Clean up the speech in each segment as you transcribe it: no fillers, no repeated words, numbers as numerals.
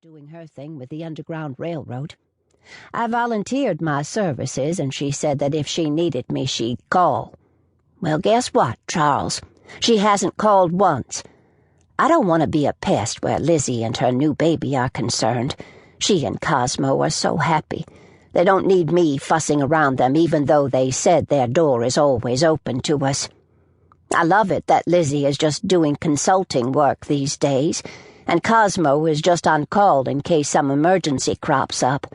doing her thing with the Underground Railroad. I volunteered my services, and she said that if she needed me, she'd call. Well, guess what, Charles? She hasn't called once. I don't want to be a pest where Lizzie and her new baby are concerned. She and Cosmo are so happy. They don't need me fussing around them, even though they said their door is always open to us. I love it that Lizzie is just doing consulting work these days, and Cosmo is just on call in case some emergency crops up.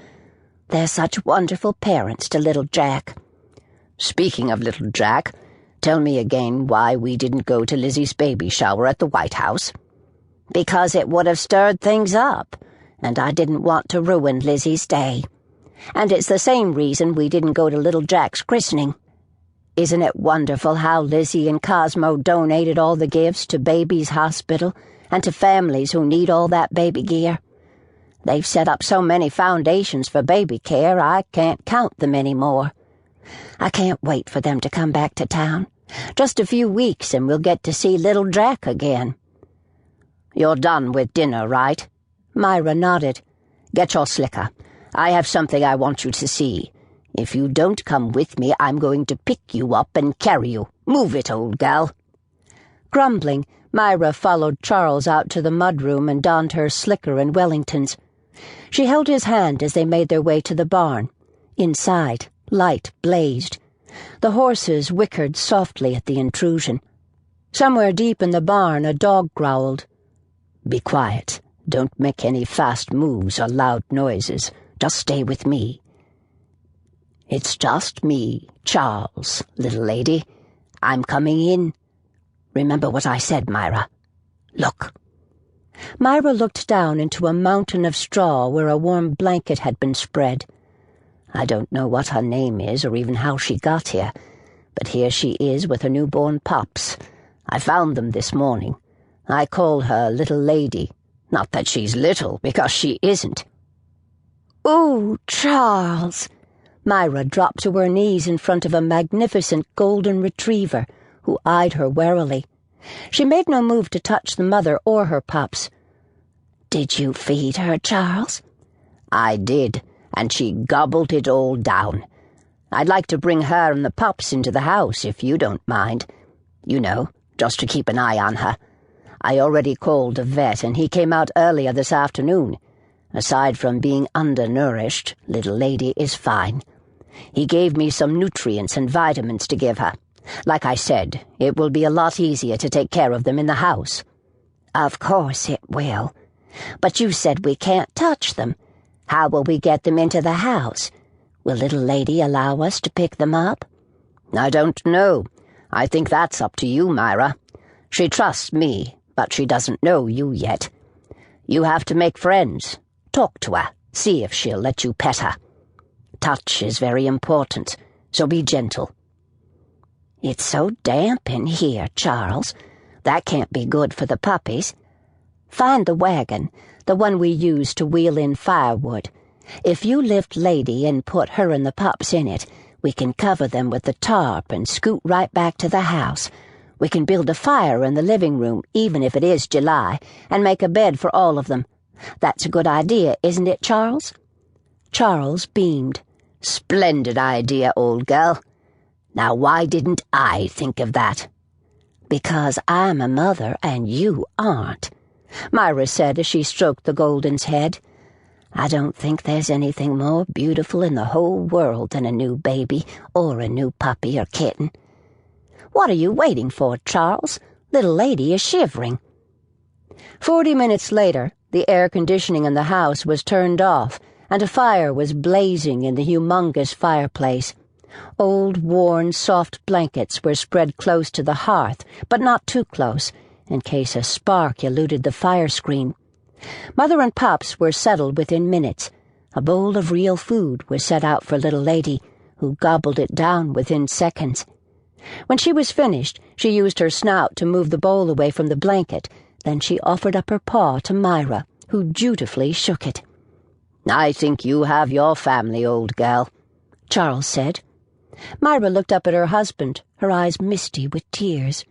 They're such wonderful parents to little Jack. Speaking of little Jack, tell me again why we didn't go to Lizzie's baby shower at the White House. Because it would have stirred things up, and I didn't want to ruin Lizzie's day. And it's the same reason we didn't go to little Jack's christening. Isn't it wonderful how Lizzie and Cosmo donated all the gifts to Baby's Hospital and to families who need all that baby gear? They've set up so many foundations for baby care, I can't count them anymore. I can't wait for them to come back to town. Just a few weeks and we'll get to see little Jack again. You're done with dinner, right? Myra nodded. Get your slicker. I have something I want you to see. If you don't come with me, I'm going to pick you up and carry you. Move it, old gal. Grumbling, Myra followed Charles out to the mudroom and donned her slicker and Wellingtons. She held his hand as they made their way to the barn. Inside, light blazed. The horses whickered softly at the intrusion. Somewhere deep in the barn, a dog growled. Be quiet. Don't make any fast moves or loud noises. Just stay with me. It's just me, Charles, little lady. I'm coming in. Remember what I said, Myra. Look. Myra looked down into a mountain of straw where a warm blanket had been spread. I don't know what her name is or even how she got here, but here she is with her newborn pups. I found them this morning. I call her little lady. Not that she's little, because she isn't. Ooh, Charles! Myra dropped to her knees in front of a magnificent golden retriever, who eyed her warily. She made no move to touch the mother or her pups. Did you feed her, Charles? I did, and she gobbled it all down. I'd like to bring her and the pups into the house, if you don't mind. You know, just to keep an eye on her. I already called a vet, and he came out earlier this afternoon. Aside from being undernourished, little lady is fine. He gave me some nutrients and vitamins to give her. Like I said, it will be a lot easier to take care of them in the house. Of course it will. But you said we can't touch them. How will we get them into the house? Will little lady allow us to pick them up? I don't know. I think that's up to you, Myra. She trusts me, but she doesn't know you yet. You have to make friends. Talk to her. See if she'll let you pet her. Touch is very important, so be gentle. It's so damp in here, Charles. That can't be good for the puppies. Find the wagon, the one we use to wheel in firewood. If you lift Lady and put her and the pups in it, we can cover them with the tarp and scoot right back to the house. We can build a fire in the living room, even if it is July, and make a bed for all of them. That's a good idea, isn't it, Charles? Charles beamed. Splendid idea, old girl. Now why didn't I think of that? Because I'm a mother and you aren't, Myra said as she stroked the Golden's head. I don't think there's anything more beautiful in the whole world than a new baby or a new puppy or kitten. What are you waiting for, Charles? Little lady is shivering. 40 minutes later, the air conditioning in the house was turned off, and a fire was blazing in the humongous fireplace. Old, worn, soft blankets were spread close to the hearth, but not too close, in case a spark eluded the fire screen. Mother and pups were settled within minutes. A bowl of real food was set out for little lady, who gobbled it down within seconds. When she was finished, she used her snout to move the bowl away from the blanket. Then she offered up her paw to Myra, who dutifully shook it. I think you have your family, old gal, Charles said. Myra looked up at her husband, her eyes misty with tears.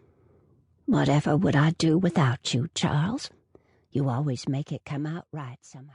Whatever would I do without you, Charles? You always make it come out right somehow.